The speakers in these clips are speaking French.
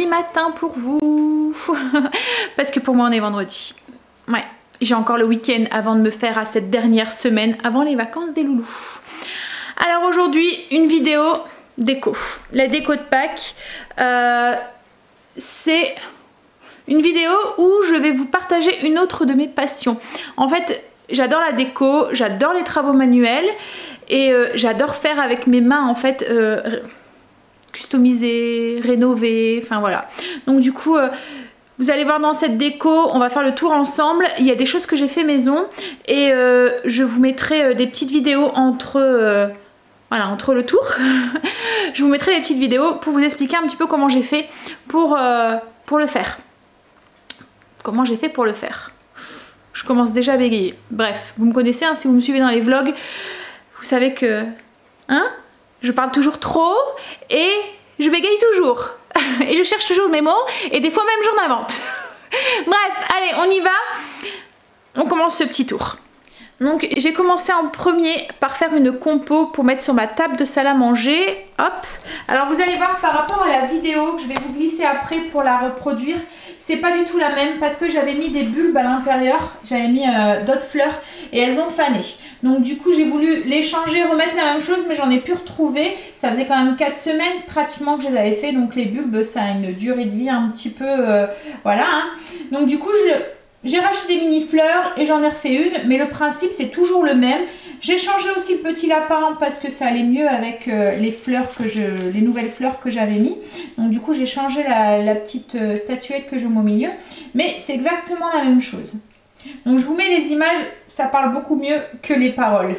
Matin pour vous parce que pour moi on est vendredi. Ouais, j'ai encore le week-end avant de me faire à cette dernière semaine avant les vacances des loulous. Alors aujourd'hui une vidéo déco, la déco de Pâques. C'est une vidéo où je vais vous partager une autre de mes passions. En fait j'adore la déco, j'adore les travaux manuels et j'adore faire avec mes mains en fait. Customiser, rénover, enfin voilà. Donc du coup, vous allez voir dans cette déco, on va faire le tour ensemble. Il y a des choses que j'ai fait maison et je vous mettrai des petites vidéos entre, voilà, entre le tour. Je vous mettrai des petites vidéos pour vous expliquer un petit peu comment j'ai fait pour le faire. Comment j'ai fait pour le faire. Je commence déjà à bégayer. Bref, vous me connaissez, hein, si vous me suivez dans les vlogs, vous savez que... Hein ? Je parle toujours trop et je bégaye toujours. Et je cherche toujours mes mots et des fois même j'en invente. Bref, allez, on y va. On commence ce petit tour. Donc j'ai commencé en premier par faire une compo pour mettre sur ma table de salle à manger. Hop. Alors vous allez voir par rapport à la vidéo que je vais vous glisser après pour la reproduire. C'est pas du tout la même parce que j'avais mis des bulbes à l'intérieur. J'avais mis d'autres fleurs et elles ont fané. Donc du coup j'ai voulu les changer, remettre la même chose mais j'en ai pu retrouver. Ça faisait quand même 4 semaines pratiquement que je les avais fait. Donc les bulbes ça a une durée de vie un petit peu... voilà. Hein. Donc du coup j'ai racheté des mini fleurs et j'en ai refait une, mais le principe c'est toujours le même. J'ai changé aussi le petit lapin parce que ça allait mieux avec les fleurs les nouvelles fleurs que j'avais mis. Donc du coup j'ai changé la petite statuette que je mets au milieu, mais c'est exactement la même chose. Donc je vous mets les images, ça parle beaucoup mieux que les paroles.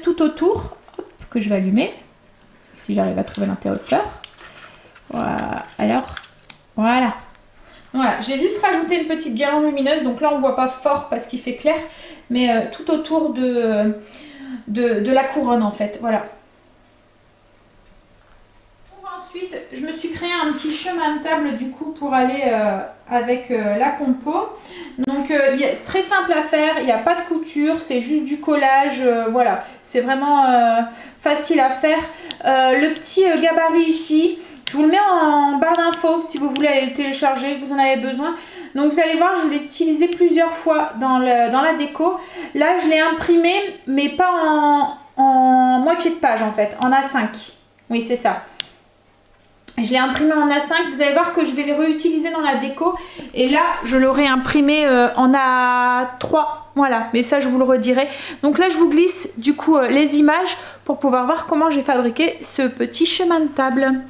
Tout autour, hop, que je vais allumer si j'arrive à trouver l'interrupteur. Voilà, alors voilà, Voilà, j'ai juste rajouté une petite guirlande lumineuse, donc là on voit pas fort parce qu'il fait clair, mais tout autour de la couronne en fait, voilà. Ensuite, je me suis créé un petit chemin de table du coup pour aller avec la compo. Donc très simple à faire, il n'y a pas de couture, c'est juste du collage, voilà, c'est vraiment facile à faire. Le petit gabarit ici, je vous le mets en barre d'infos si vous voulez aller le télécharger, que vous en avez besoin. Donc vous allez voir, je l'ai utilisé plusieurs fois dans la déco. Là, je l'ai imprimé, mais pas en moitié de page en fait, en A5. Oui, c'est ça. Je l'ai imprimé en A5, vous allez voir que je vais le réutiliser dans la déco. Et là, je l'aurai imprimé en A3, voilà. Mais ça, je vous le redirai. Donc là, je vous glisse du coup les images pour pouvoir voir comment j'ai fabriqué ce petit chemin de table.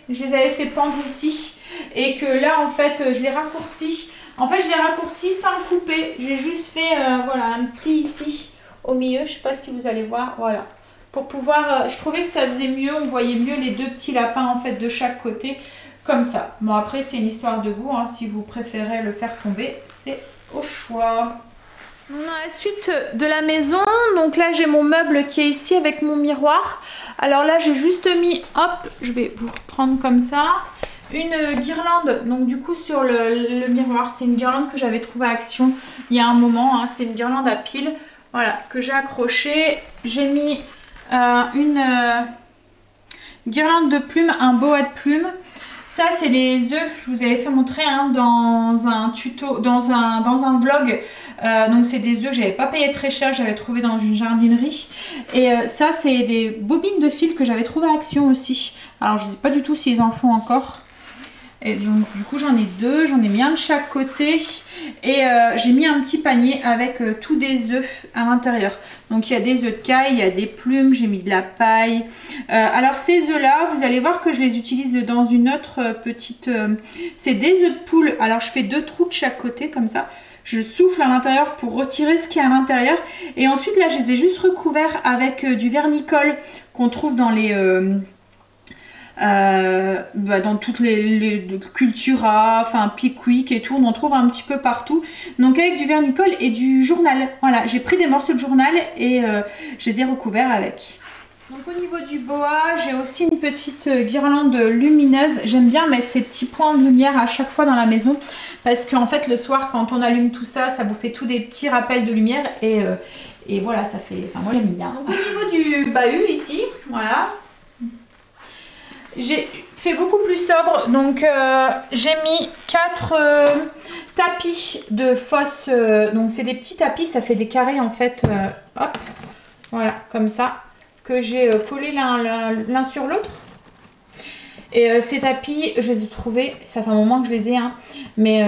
Je les avais fait pendre ici et que là en fait je les raccourcis. En fait je les raccourcis sans le couper. J'ai juste fait voilà un pli ici au milieu. Je sais pas si vous allez voir. Voilà. Pour pouvoir, je trouvais que ça faisait mieux. On voyait mieux les deux petits lapins en fait de chaque côté. Comme ça. Bon après c'est une histoire de goût. Hein. Si vous préférez le faire tomber, c'est au choix. On a la suite de la maison. Donc là j'ai mon meuble qui est ici avec mon miroir. Alors là j'ai juste mis, hop, je vais vous reprendre comme ça, une guirlande. Donc du coup sur le miroir, c'est une guirlande que j'avais trouvée à Action il y a un moment. Hein. C'est une guirlande à piles, voilà, que j'ai accrochée. J'ai mis une guirlande de plumes, un boa de plumes. Ça c'est les œufs, je vous avais fait montrer hein, dans un tuto, dans un vlog. Donc c'est des œufs que j'avais pas payé très cher, j'avais trouvé dans une jardinerie. Et ça c'est des bobines de fil que j'avais trouvé à Action aussi. Alors je sais pas du tout s'ils en font encore. Et donc, du coup j'en ai deux, j'en ai mis un de chaque côté. Et j'ai mis un petit panier avec tous des œufs à l'intérieur. Donc il y a des œufs de caille, il y a des plumes, j'ai mis de la paille. Alors ces œufs là, vous allez voir que je les utilise dans une autre petite... c'est des œufs de poule. Alors je fais 2 trous de chaque côté comme ça. Je souffle à l'intérieur pour retirer ce qu'il y a à l'intérieur. Et ensuite là je les ai juste recouverts avec du vernicole qu'on trouve dans les... dans toutes les Cultura, enfin Pickwick et tout, on en trouve un petit peu partout. Donc avec du vernicole et du journal. Voilà, j'ai pris des morceaux de journal et je les ai recouverts avec. Donc au niveau du boa, j'ai aussi une petite guirlande lumineuse. J'aime bien mettre ces petits points de lumière à chaque fois dans la maison parce qu'en fait le soir quand on allume tout ça, ça vous fait tous des petits rappels de lumière et voilà, ça fait... Enfin moi j'aime bien. Donc au niveau du bahut ici, voilà. J'ai fait beaucoup plus sobre, donc j'ai mis 4 tapis de fausse. Donc c'est des petits tapis, ça fait des carrés en fait. Hop, voilà, comme ça. Que j'ai collé l'un sur l'autre. Et ces tapis, je les ai trouvés, ça fait un moment que je les ai, hein, mais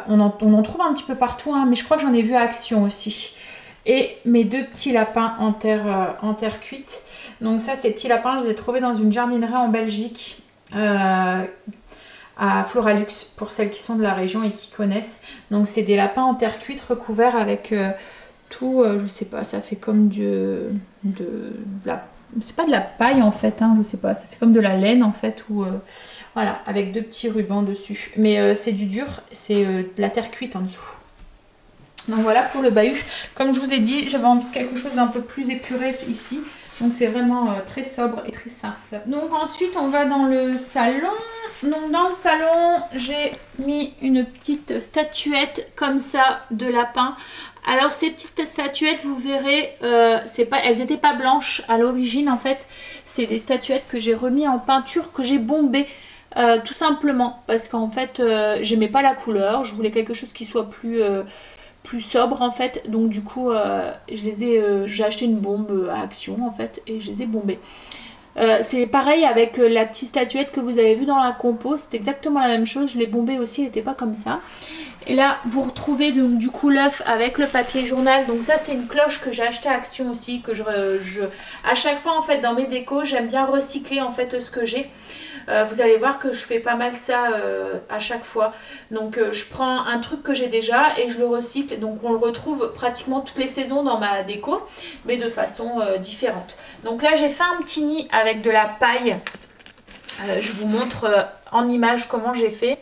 on en trouve un petit peu partout, hein, mais je crois que j'en ai vu à Action aussi. Et mes 2 petits lapins en terre cuite. Donc ça, ces petits lapins, je les ai trouvés dans une jardinerie en Belgique, à Floralux, pour celles qui sont de la région et qui connaissent. Donc c'est des lapins en terre cuite recouverts avec... tout, je sais pas, ça fait comme c'est pas de la paille en fait, hein, je sais pas, ça fait comme de la laine en fait, ou voilà, avec 2 petits rubans dessus. Mais c'est du dur, c'est de la terre cuite en dessous. Donc voilà pour le bahut. Comme je vous ai dit, j'avais envie de quelque chose d'un peu plus épuré ici. Donc c'est vraiment très sobre et très simple. Donc ensuite on va dans le salon. Donc dans le salon, j'ai mis une petite statuette comme ça de lapin. Alors ces petites statuettes, vous verrez, elles n'étaient pas blanches à l'origine en fait. C'est des statuettes que j'ai remis en peinture, que j'ai bombées tout simplement. Parce qu'en fait, j'aimais pas la couleur. Je voulais quelque chose qui soit plus sobre en fait. Donc du coup, j'ai acheté une bombe à Action en fait et je les ai bombées. C'est pareil avec la petite statuette que vous avez vue dans la compo. C'est exactement la même chose. Je l'ai bombée aussi, elle n'était pas comme ça. Et là, vous retrouvez donc du coup l'œuf avec le papier journal. Donc ça, c'est une cloche que j'ai achetée à Action aussi. Que à chaque fois, en fait, dans mes décos, j'aime bien recycler en fait ce que j'ai. Vous allez voir que je fais pas mal ça à chaque fois. Donc je prends un truc que j'ai déjà et je le recycle. Donc on le retrouve pratiquement toutes les saisons dans ma déco, mais de façon différente. Donc là, j'ai fait un petit nid avec de la paille. Je vous montre en image comment j'ai fait.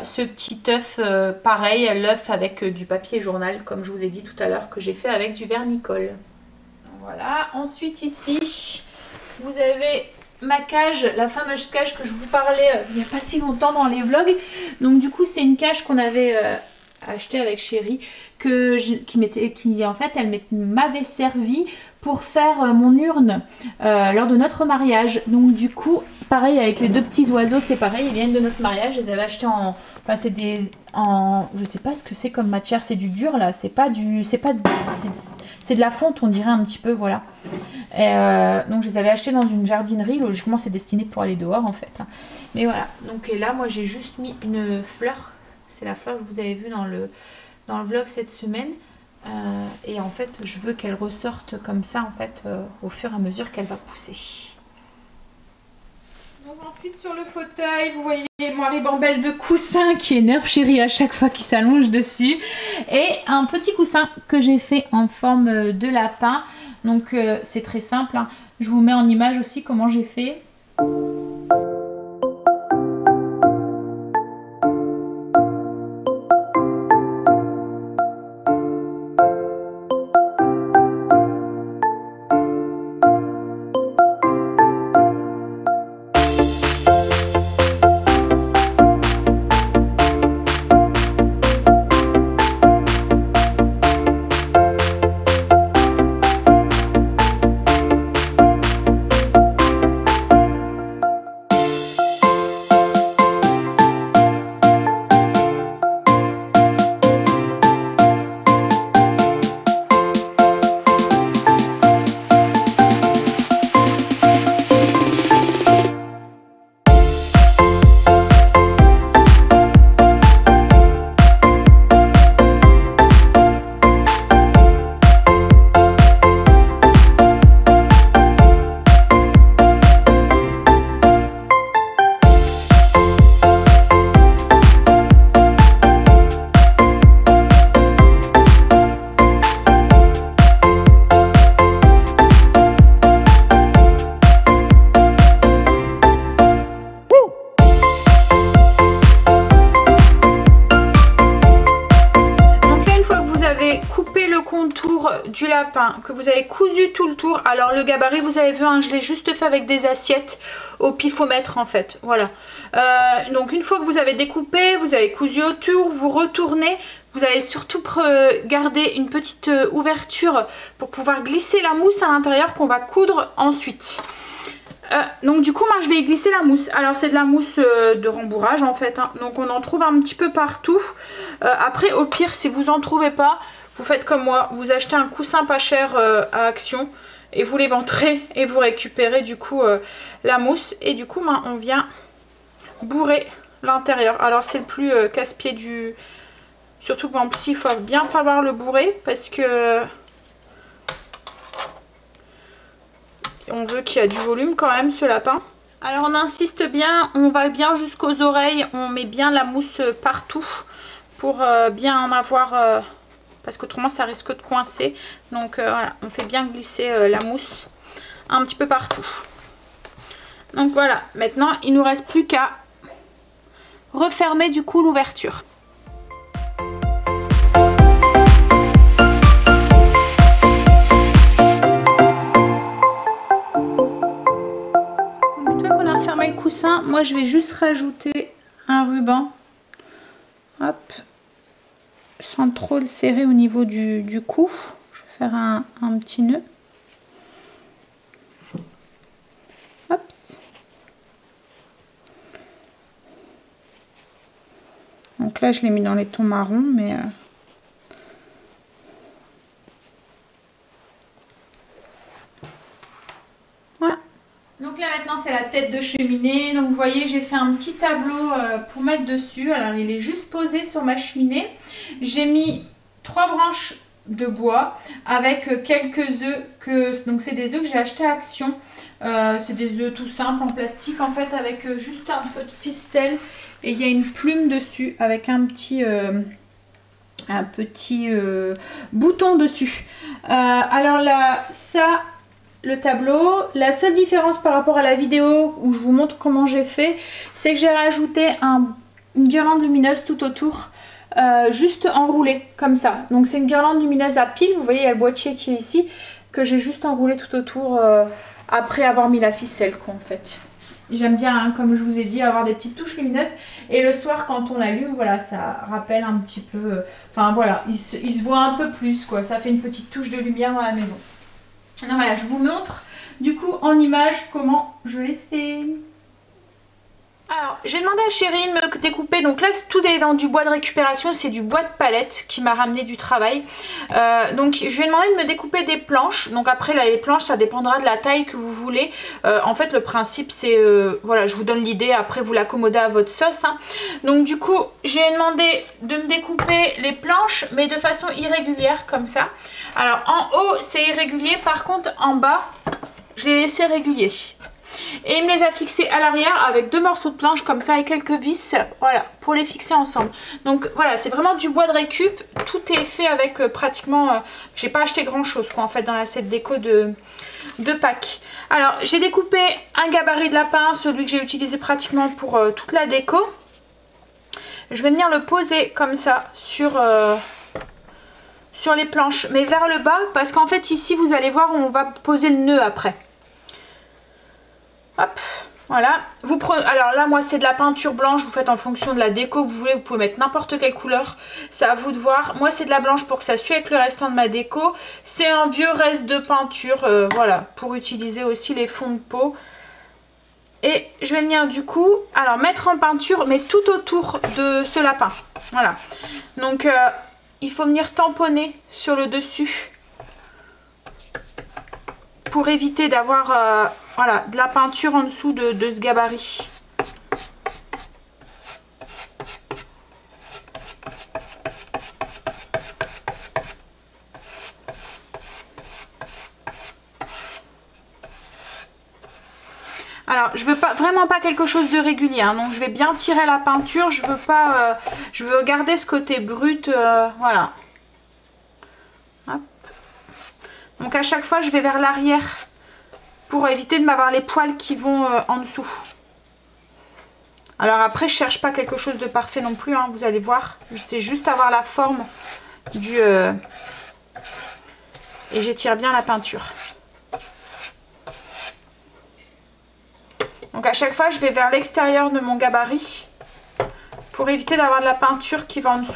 Ce petit œuf, pareil, l'œuf avec du papier journal, comme je vous ai dit tout à l'heure, que j'ai fait avec du vernicole. Voilà, ensuite ici, vous avez ma cage, la fameuse cage que je vous parlais il n'y a pas si longtemps dans les vlogs. Donc du coup, c'est une cage qu'on avait achetée avec Chérie, qui en fait, elle m'avait servi pour faire mon urne lors de notre mariage. Donc du coup, pareil avec les 2 petits oiseaux, c'est pareil, ils viennent de notre mariage, je les avais achetés en... Enfin c'est je sais pas ce que c'est comme matière, c'est du dur là, c'est de la fonte on dirait un petit peu, voilà. Donc je les avais achetés dans une jardinerie, logiquement c'est destiné pour aller dehors en fait. Mais voilà, donc et là moi j'ai juste mis une fleur, c'est la fleur que vous avez vue dans le vlog cette semaine. Et en fait je veux qu'elle ressorte comme ça en fait au fur et à mesure qu'elle va pousser. Donc ensuite sur le fauteuil, vous voyez mon ribambelle de coussin qui énerve Chérie à chaque fois qu'il s'allonge dessus. Et un petit coussin que j'ai fait en forme de lapin. Donc c'est très simple, hein. Je vous mets en image aussi comment j'ai fait. du lapin que vous avez cousu tout le tour, alors le gabarit vous avez vu, hein, je l'ai juste fait avec des assiettes au pifomètre en fait, voilà. Donc une fois que vous avez découpé, vous avez cousu autour, vous retournez, vous avez surtout gardé une petite ouverture pour pouvoir glisser la mousse à l'intérieur qu'on va coudre ensuite. Donc du coup moi je vais y glisser la mousse. Alors c'est de la mousse de rembourrage en fait, hein. Donc on en trouve un petit peu partout. Après au pire si vous en trouvez pas, vous faites comme moi, vous achetez un coussin pas cher à Action et vous l'éventrez et vous récupérez du coup la mousse. Et du coup on vient bourrer l'intérieur. Alors c'est le plus casse-pied du... Surtout qu'en plus il faut bien falloir le bourrer parce que... On veut qu'il y ait du volume quand même ce lapin. Alors on insiste bien, on va bien jusqu'aux oreilles, on met bien la mousse partout pour bien en avoir, parce qu'autrement ça risque de coincer. Donc voilà, on fait bien glisser la mousse un petit peu partout. Donc voilà, maintenant il nous reste plus qu'à refermer du coup l'ouverture. Moi je vais juste rajouter un ruban, hop, sans trop le serrer au niveau du cou. Je vais faire un petit nœud, hop. Donc là je l'ai mis dans les tons marrons, mais voilà. Donc là maintenant c'est la tête de cheminée, donc vous voyez j'ai fait un petit tableau pour mettre dessus. Alors il est juste posé sur ma cheminée. J'ai mis 3 branches de bois avec quelques œufs, donc c'est des œufs que j'ai acheté à Action. C'est des œufs tout simples en plastique en fait, avec juste un peu de ficelle et il y a une plume dessus avec un petit bouton dessus. Alors là ça... Le tableau, la seule différence par rapport à la vidéo où je vous montre comment j'ai fait, c'est que j'ai rajouté une guirlande lumineuse tout autour, juste enroulée comme ça. Donc c'est une guirlande lumineuse à pile, vous voyez il y a le boîtier qui est ici, que j'ai juste enroulé tout autour après avoir mis la ficelle quoi en fait. J'aime bien, hein, comme je vous ai dit, avoir des petites touches lumineuses. Et le soir quand on l'allume, voilà, ça rappelle un petit peu, enfin voilà, il se voit un peu plus quoi, ça fait une petite touche de lumière dans la maison. Donc voilà, je vous montre du coup en image comment je l'ai fait. Alors j'ai demandé à Chérie de me découper, donc là tout est dans du bois de récupération, c'est du bois de palette qui m'a ramené du travail. Donc je lui ai demandé de me découper des planches, donc après là les planches ça dépendra de la taille que vous voulez. En fait le principe c'est, voilà je vous donne l'idée, après vous l'accommodez à votre sauce, hein. Donc du coup je lui ai demandé de me découper les planches mais de façon irrégulière comme ça. Alors en haut c'est irrégulier, par contre en bas je l'ai laissé régulier. Et il me les a fixés à l'arrière avec 2 morceaux de planche comme ça et quelques vis, voilà, pour les fixer ensemble. Donc voilà, c'est vraiment du bois de récup, tout est fait avec pratiquement, j'ai pas acheté grand chose quoi en fait dans la set déco de Pâques. Alors j'ai découpé un gabarit de lapin, celui que j'ai utilisé pratiquement pour toute la déco. Je vais venir le poser comme ça sur les planches, mais vers le bas, parce qu'en fait ici vous allez voir on va poser le nœud après. Hop, voilà. Vous prenez, alors là moi c'est de la peinture blanche, vous faites en fonction de la déco que vous voulez, vous pouvez mettre n'importe quelle couleur, c'est à vous de voir. Moi c'est de la blanche pour que ça suive avec le restant de ma déco. C'est un vieux reste de peinture, voilà, pour utiliser aussi les fonds de peau. Et je vais venir du coup, alors mettre en peinture, mais tout autour de ce lapin. Voilà, donc il faut venir tamponner sur le dessus pour éviter d'avoir voilà, de la peinture en dessous de ce gabarit. Alors je veux pas, vraiment pas quelque chose de régulier, hein, donc je vais bien tirer la peinture, je veux pas, je veux garder ce côté brut, voilà. Hop. Donc à chaque fois je vais vers l'arrière pour éviter de m'avoir les poils qui vont en dessous. Alors après je cherche pas quelque chose de parfait non plus, hein, vous allez voir, c'est juste avoir la forme du et j'étire bien la peinture. Donc à chaque fois je vais vers l'extérieur de mon gabarit pour éviter d'avoir de la peinture qui va en dessous.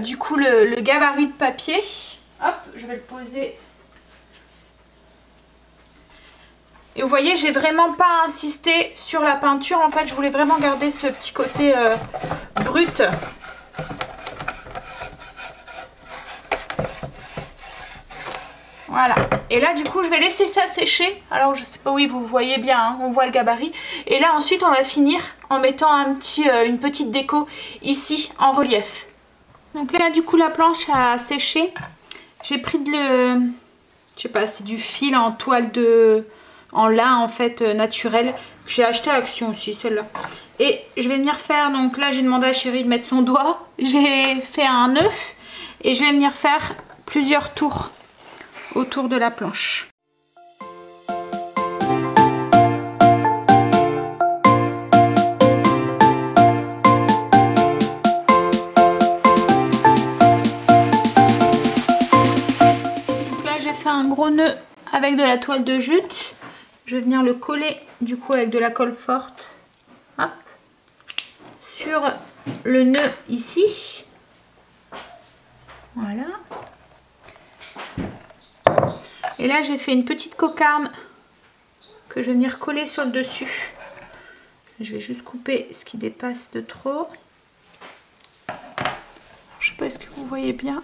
Du coup le gabarit de papier, hop, je vais le poser. Et vous voyez, j'ai vraiment pas insisté sur la peinture, en fait je voulais vraiment garder ce petit côté brut. Voilà, et là du coup je vais laisser ça sécher. Alors je sais pas, oui vous voyez bien, hein, on voit le gabarit. Et là ensuite on va finir en mettant une petite déco ici en relief. Donc là du coup la planche a séché. J'ai pris je sais pas, c'est du fil en toile en lin en fait naturel. J'ai acheté à Action aussi celle-là. Et je vais venir faire, donc là j'ai demandé à Chérie de mettre son doigt. J'ai fait un œuf et je vais venir faire plusieurs tours autour de la planche. Un gros nœud avec de la toile de jute. Je vais venir le coller du coup avec de la colle forte, hop, sur le nœud ici. Voilà. Et là j'ai fait une petite cocarde que je vais venir coller sur le dessus. Je vais juste couper ce qui dépasse de trop. Je sais pas, est-ce que vous voyez bien?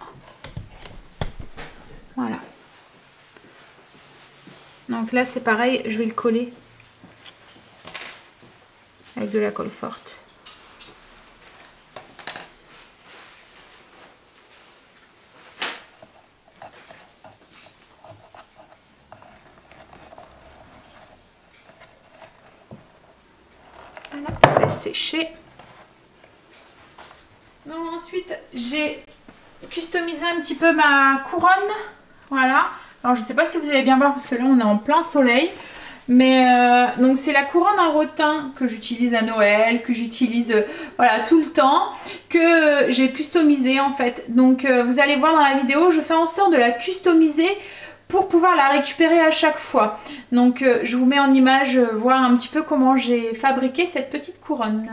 Voilà. Donc là c'est pareil, je vais le coller avec de la colle forte. Voilà, je laisse sécher. Donc ensuite j'ai customisé un petit peu ma couronne. Voilà. Alors je ne sais pas si vous allez bien voir parce que là on est en plein soleil. Mais donc c'est la couronne en rotin que j'utilise à Noël, que j'utilise voilà tout le temps, que j'ai customisé en fait. Donc vous allez voir dans la vidéo, je fais en sorte de la customiser pour pouvoir la récupérer à chaque fois. Donc je vous mets en image voir un petit peu comment j'ai fabriqué cette petite couronne.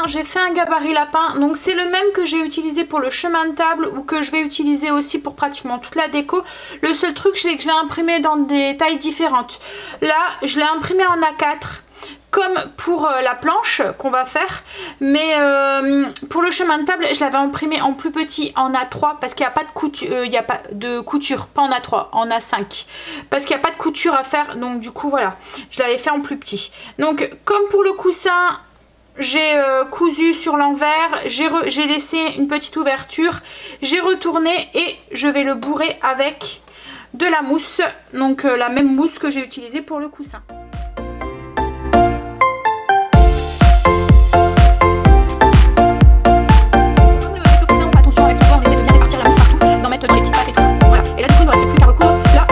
J'ai fait un gabarit lapin, donc c'est le même que j'ai utilisé pour le chemin de table ou que je vais utiliser aussi pour pratiquement toute la déco. Le seul truc c'est que je l'ai imprimé dans des tailles différentes. Là je l'ai imprimé en A4 comme pour la planche qu'on va faire, mais pour le chemin de table je l'avais imprimé en plus petit, en A3, parce qu'il n'y a pas de couture, il n'y a pas de couture, pas en A3, en A5, parce qu'il n'y a pas de couture à faire, donc du coup voilà, je l'avais fait en plus petit. Donc comme pour le coussin, j'ai cousu sur l'envers, j'ai laissé une petite ouverture, j'ai retourné et je vais le bourrer avec de la mousse, donc la même mousse que j'ai utilisée pour le coussin. Et là du coup il ne reste plus qu'à recoudre là.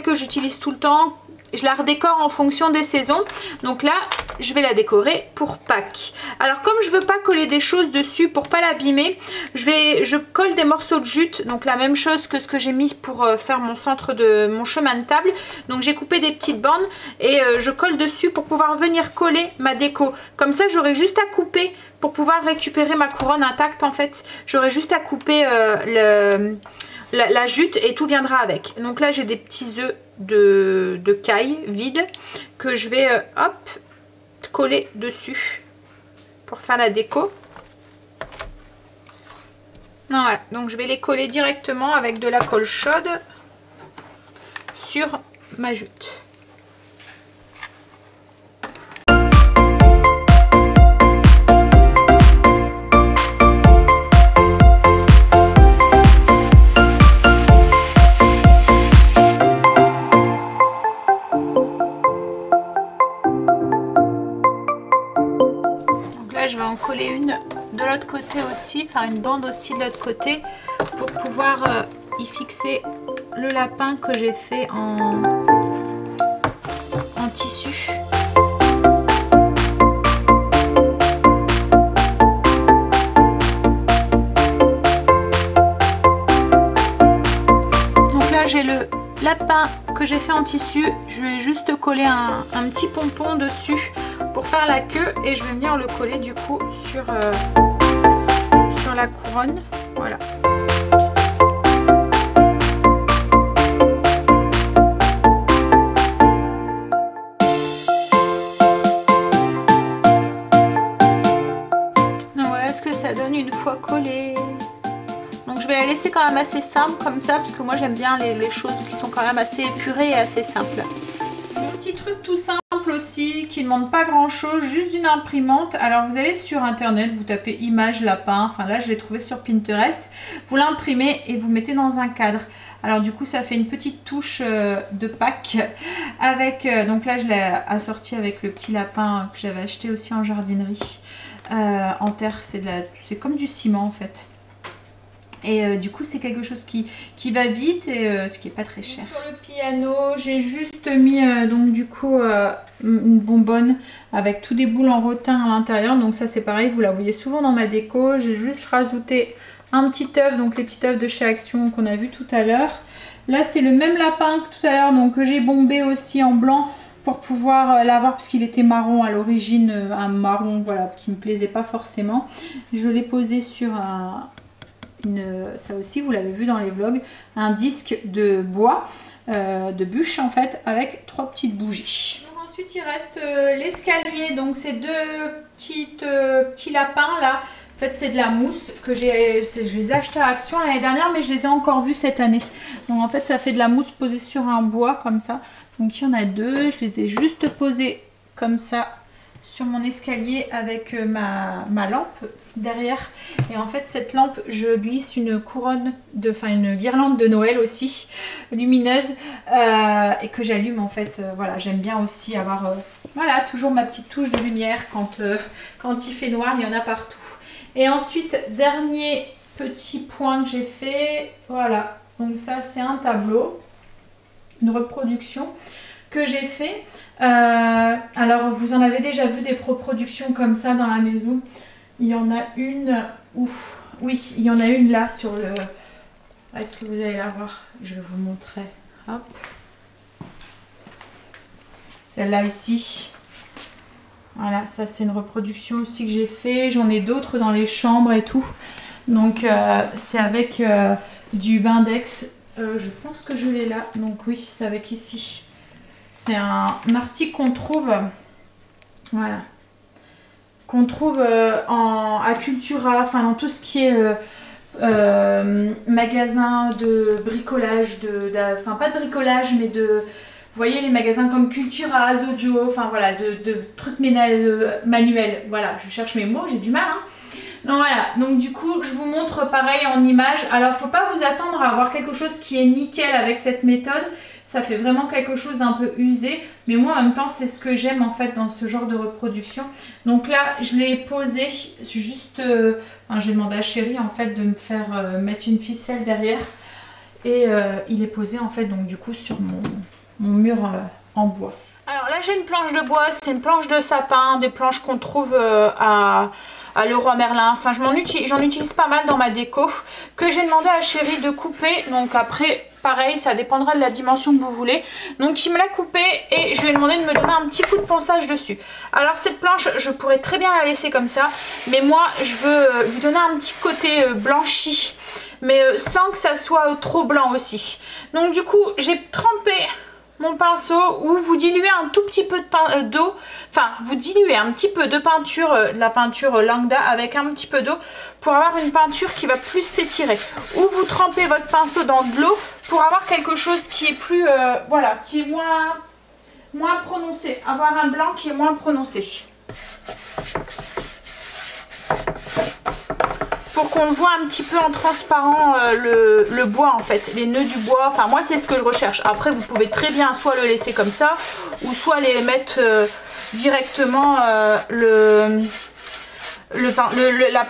Que j'utilise tout le temps, je la redécore en fonction des saisons. Donc là je vais la décorer pour Pâques. Alors comme je veux pas coller des choses dessus pour pas l'abîmer, je colle des morceaux de jute, donc la même chose que ce que j'ai mis pour faire mon centre de mon chemin de table. Donc j'ai coupé des petites bandes et je colle dessus pour pouvoir venir coller ma déco. Comme ça j'aurai juste à couper pour pouvoir récupérer ma couronne intacte. En fait j'aurai juste à couper la jute et tout viendra avec. Donc là j'ai des petits œufs de caille vides que je vais hop coller dessus pour faire la déco. Voilà, donc je vais les coller directement avec de la colle chaude sur ma jute. Je vais en coller une de l'autre côté aussi, faire une bande aussi de l'autre côté pour pouvoir y fixer le lapin que j'ai fait en tissu. Donc là j'ai le lapin que j'ai fait en tissu, je vais juste coller un petit pompon dessus pour faire la queue et je vais venir le coller du coup sur la couronne. Voilà. Donc voilà ce que ça donne une fois collé. Donc je vais la laisser quand même assez simple comme ça parce que moi j'aime bien les choses qui sont quand même assez épurées et assez simples. Un petit truc tout simple aussi qui ne demande pas grand chose, juste une imprimante. Alors vous allez sur internet, vous tapez image lapin, enfin là je l'ai trouvé sur Pinterest, vous l'imprimez et vous mettez dans un cadre. Alors du coup ça fait une petite touche de Pâques avec, donc là je l'ai assorti avec le petit lapin que j'avais acheté aussi en jardinerie en terre, c'est comme du ciment en fait. Et du coup c'est quelque chose qui va vite et ce qui est pas très cher. Sur le piano j'ai juste mis donc du coup une bonbonne avec tous des boules en rotin à l'intérieur. Donc ça c'est pareil, vous la voyez souvent dans ma déco. J'ai juste rajouté un petit œuf, donc les petits œufs de chez Action qu'on a vu tout à l'heure. Là c'est le même lapin que tout à l'heure, donc que j'ai bombé aussi en blanc pour pouvoir l'avoir parce qu'il était marron à l'origine, un marron voilà qui me plaisait pas forcément. Je l'ai posé sur ça aussi vous l'avez vu dans les vlogs, un disque de bois, de bûche en fait, avec 3 petites bougies. Donc ensuite il reste l'escalier, donc ces deux petits lapins là, en fait c'est de la mousse que je les ai achetés à Action l'année dernière mais je les ai encore vus cette année. Donc en fait ça fait de la mousse posée sur un bois comme ça, donc il y en a deux, je les ai juste posés comme ça sur mon escalier avec ma lampe derrière. Et en fait cette lampe je glisse une couronne une guirlande de Noël aussi lumineuse et que j'allume en fait. Voilà, j'aime bien aussi avoir voilà toujours ma petite touche de lumière quand il fait noir, il y en a partout. Et ensuite dernier petit point que j'ai fait, voilà, donc ça c'est un tableau, une reproduction que j'ai fait. Alors vous en avez déjà vu des reproductions comme ça dans la maison. Il y en a une, ouf, oui, il y en a une là sur le... Est-ce que vous allez la voir? Je vais vous montrer. Hop. Celle-là ici. Voilà, ça c'est une reproduction aussi que j'ai fait. J'en ai d'autres dans les chambres et tout. Donc c'est avec du Bindex. Je pense que je l'ai là. Donc oui, c'est avec ici. C'est un article qu'on trouve, voilà, qu'on trouve à Cultura, enfin dans tout ce qui est magasin de bricolage, enfin pas de bricolage mais de, vous voyez les magasins comme Cultura, Azojo, enfin voilà, de trucs manuels. Voilà, je cherche mes mots, j'ai du mal hein. Donc voilà, donc du coup je vous montre pareil en image. Alors faut pas vous attendre à avoir quelque chose qui est nickel avec cette méthode. ça fait vraiment quelque chose d'un peu usé, mais moi en même temps c'est ce que j'aime en fait dans ce genre de reproduction. Donc là je l'ai posé juste, enfin, j'ai demandé à Chéri en fait de me faire mettre une ficelle derrière et il est posé en fait donc du coup sur mon mur en bois. Alors là j'ai une planche de bois, c'est une planche de sapin, des planches qu'on trouve à Leroy Merlin. Enfin j'en utilise pas mal dans ma déco, que j'ai demandé à Chéri de couper. Donc après pareil ça dépendra de la dimension que vous voulez. Donc il me l'a coupé et je lui ai demandé de me donner un petit coup de ponçage dessus. Alors cette planche je pourrais très bien la laisser comme ça, mais moi je veux lui donner un petit côté blanchi, mais sans que ça soit trop blanc aussi. Donc du coup j'ai trempé mon pinceau où vous diluez un tout petit peu d'eau, enfin vous diluez un petit peu de peinture, de la peinture Langda avec un petit peu d'eau pour avoir une peinture qui va plus s'étirer. Ou vous trempez votre pinceau dans de l'eau pour avoir quelque chose qui est plus, voilà, qui est moins prononcé, avoir un blanc qui est moins prononcé. Pour qu'on le voit un petit peu en transparent le bois en fait, les nœuds du bois, enfin moi c'est ce que je recherche. Après vous pouvez très bien soit le laisser comme ça ou soit les mettre directement la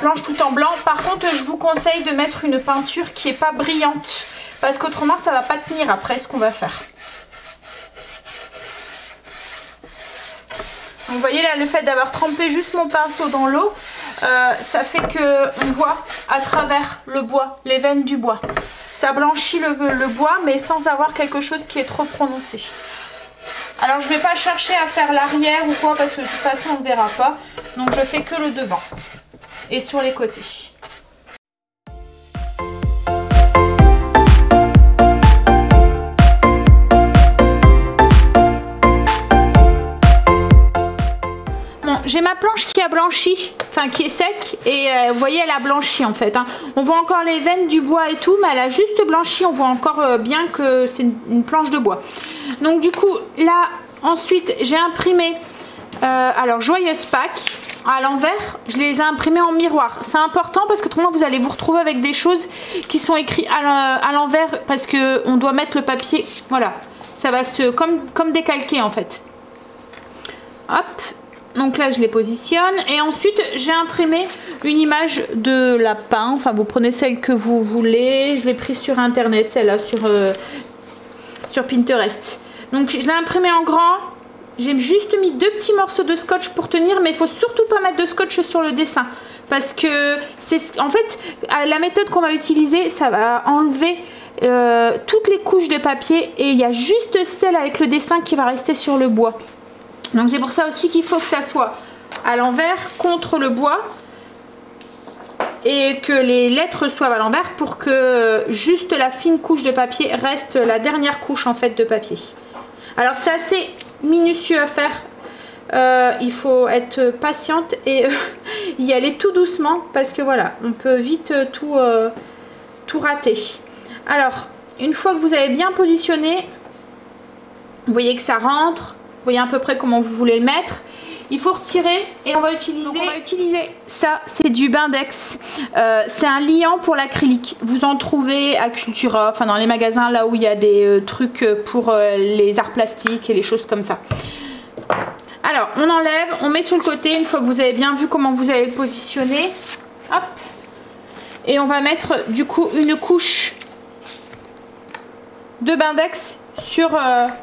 planche tout en blanc. Par contre je vous conseille de mettre une peinture qui est pas brillante parce qu'autrement ça va pas tenir après ce qu'on va faire. Donc vous voyez là le fait d'avoir trempé juste mon pinceau dans l'eau, ça fait que on voit à travers le bois, les veines du bois. Ça blanchit le bois mais sans avoir quelque chose qui est trop prononcé. Alors je ne vais pas chercher à faire l'arrière ou quoi parce que de toute façon on ne verra pas. Donc je fais que le devant et sur les côtés. J'ai ma planche qui a blanchi, enfin qui est sec et vous voyez elle a blanchi en fait. Hein. On voit encore les veines du bois et tout, mais elle a juste blanchi, on voit encore bien que c'est une planche de bois. Donc du coup là ensuite j'ai imprimé alors Joyeuse Pâques à l'envers, je les ai imprimés en miroir. C'est important parce que autrement vous allez vous retrouver avec des choses qui sont écrites à l'envers parce que on doit mettre le papier, voilà, ça va se comme décalquer en fait. Hop. Donc là je les positionne et ensuite j'ai imprimé une image de lapin, enfin vous prenez celle que vous voulez, je l'ai prise sur internet, celle-là sur Pinterest. Donc je l'ai imprimée en grand, j'ai juste mis 2 petits morceaux de scotch pour tenir, mais il faut surtout pas mettre de scotch sur le dessin parce que c'est en fait la méthode qu'on va utiliser, ça va enlever toutes les couches de papier et il y a juste celle avec le dessin qui va rester sur le bois. Donc c'est pour ça aussi qu'il faut que ça soit à l'envers contre le bois et que les lettres soient à l'envers pour que juste la fine couche de papier reste la dernière couche en fait de papier. Alors c'est assez minutieux à faire, il faut être patiente et y aller tout doucement parce que voilà, on peut vite tout rater. Alors une fois que vous avez bien positionné, vous voyez que ça rentre. Vous voyez à peu près comment vous voulez le mettre. Il faut retirer et on va utiliser ça, c'est du Bindex. C'est un liant pour l'acrylique. Vous en trouvez à Cultura, enfin dans les magasins là où il y a des trucs pour les arts plastiques et les choses comme ça. Alors on enlève, on met sur le côté une fois que vous avez bien vu comment vous allez le positionner. Hop. Et on va mettre du coup une couche de Bindex sur la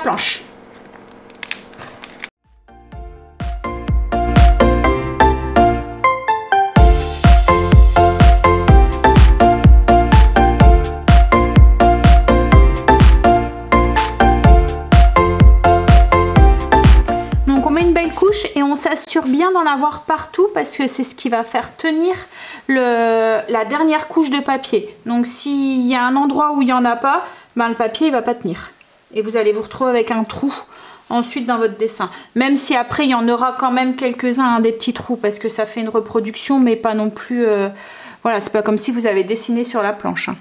planche. Et on s'assure bien d'en avoir partout parce que c'est ce qui va faire tenir la dernière couche de papier. Donc s'il y a un endroit où il n'y en a pas, ben, le papier il va pas tenir. Et vous allez vous retrouver avec un trou ensuite dans votre dessin. Même si après il y en aura quand même quelques-uns, hein, des petits trous parce que ça fait une reproduction mais pas non plus... voilà, c'est pas comme si vous avez dessiné sur la planche. Hein.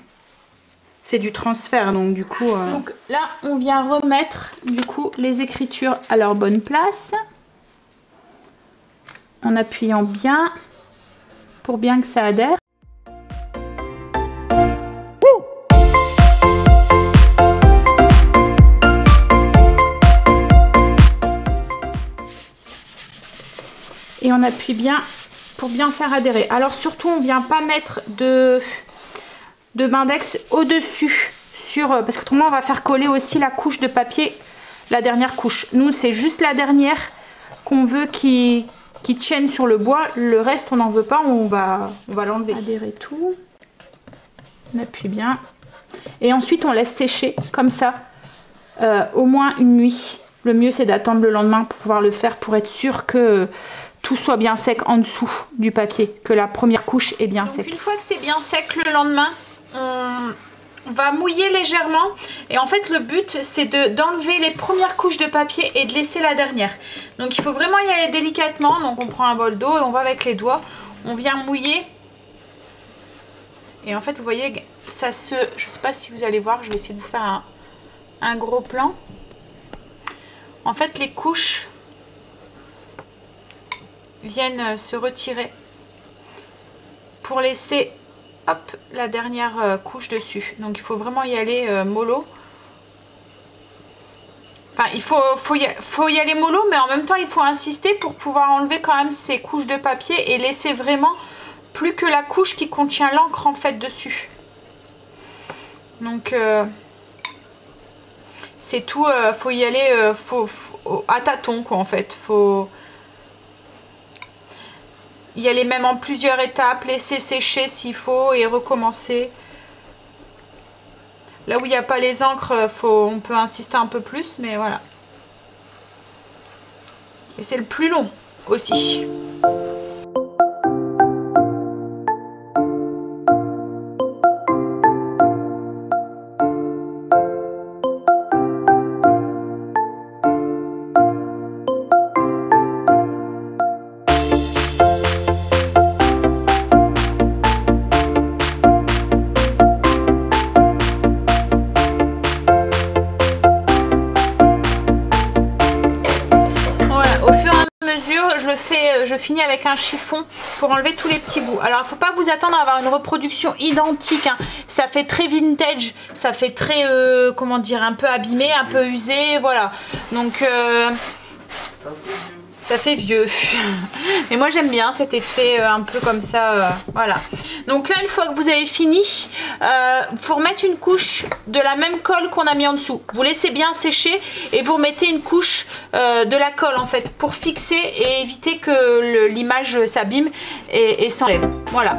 C'est du transfert donc du coup... Donc là on vient remettre du coup les écritures à leur bonne place. En appuyant bien pour bien que ça adhère. et on appuie bien pour bien faire adhérer. Alors surtout on vient pas mettre de Bindex au-dessus parce que autrement on va faire coller aussi la couche de papier, la dernière couche. Nous c'est juste la dernière qu'on veut qui tienne sur le bois, le reste on n'en veut pas, on va l'enlever. Adhérer tout, on appuie bien et ensuite on laisse sécher comme ça au moins une nuit. Le mieux c'est d'attendre le lendemain pour pouvoir le faire, pour être sûr que tout soit bien sec en dessous du papier, que la première couche est bien sec. Une fois que c'est bien sec le lendemain, on va mouiller légèrement et en fait le but c'est d'enlever les premières couches de papier et de laisser la dernière. Donc il faut vraiment y aller délicatement. Donc on prend un bol d'eau et on va avec les doigts, on vient mouiller et en fait vous voyez ça se... Je sais pas si vous allez voir, je vais essayer de vous faire un gros plan. En fait les couches viennent se retirer pour laisser hop la dernière couche dessus. Donc il faut vraiment y aller mollo. Enfin il faut y aller mollo, mais en même temps il faut insister pour pouvoir enlever quand même ces couches de papier et laisser vraiment plus que la couche qui contient l'encre en fait dessus. Donc c'est tout, faut y aller à tâtons quoi en fait. Faut y aller même en plusieurs étapes, laisser sécher s'il faut et recommencer. Là où il n'y a pas les encres, on peut insister un peu plus, mais voilà. Et c'est le plus long aussi. Je finis avec un chiffon pour enlever tous les petits bouts. Alors il ne faut pas vous attendre à avoir une reproduction identique, hein. Ça fait très vintage, ça fait très comment dire, un peu abîmé, un peu usé, voilà. Donc ça fait vieux. Mais moi j'aime bien cet effet un peu comme ça, voilà. Donc là une fois que vous avez fini, faut remettre une couche de la même colle qu'on a mis en dessous. Vous laissez bien sécher et vous remettez une couche de la colle en fait pour fixer et éviter que l'image s'abîme et s'enlève. Voilà.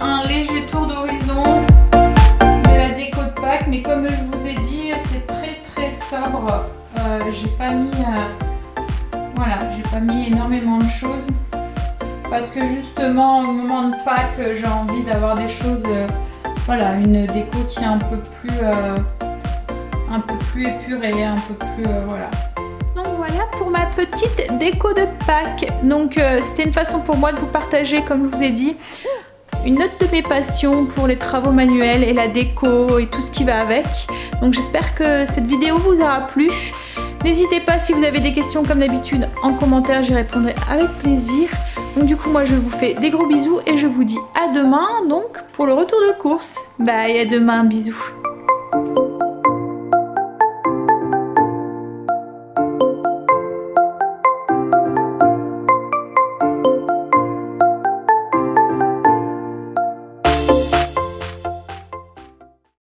Un léger tour d'horizon de la déco de Pâques, mais comme je vous ai dit c'est très sobre. J'ai pas mis voilà, j'ai pas mis énormément de choses parce que justement au moment de Pâques j'ai envie d'avoir des choses voilà, une déco qui est un peu plus épurée, un peu plus voilà. Donc voilà pour ma petite déco de Pâques. Donc c'était une façon pour moi de vous partager, comme je vous ai dit, une autre de mes passions pour les travaux manuels et la déco et tout ce qui va avec. Donc j'espère que cette vidéo vous aura plu. N'hésitez pas, si vous avez des questions comme d'habitude en commentaire, j'y répondrai avec plaisir. Donc du coup moi je vous fais des gros bisous et je vous dis à demain donc pour le retour de course. Bye, à demain, bisous.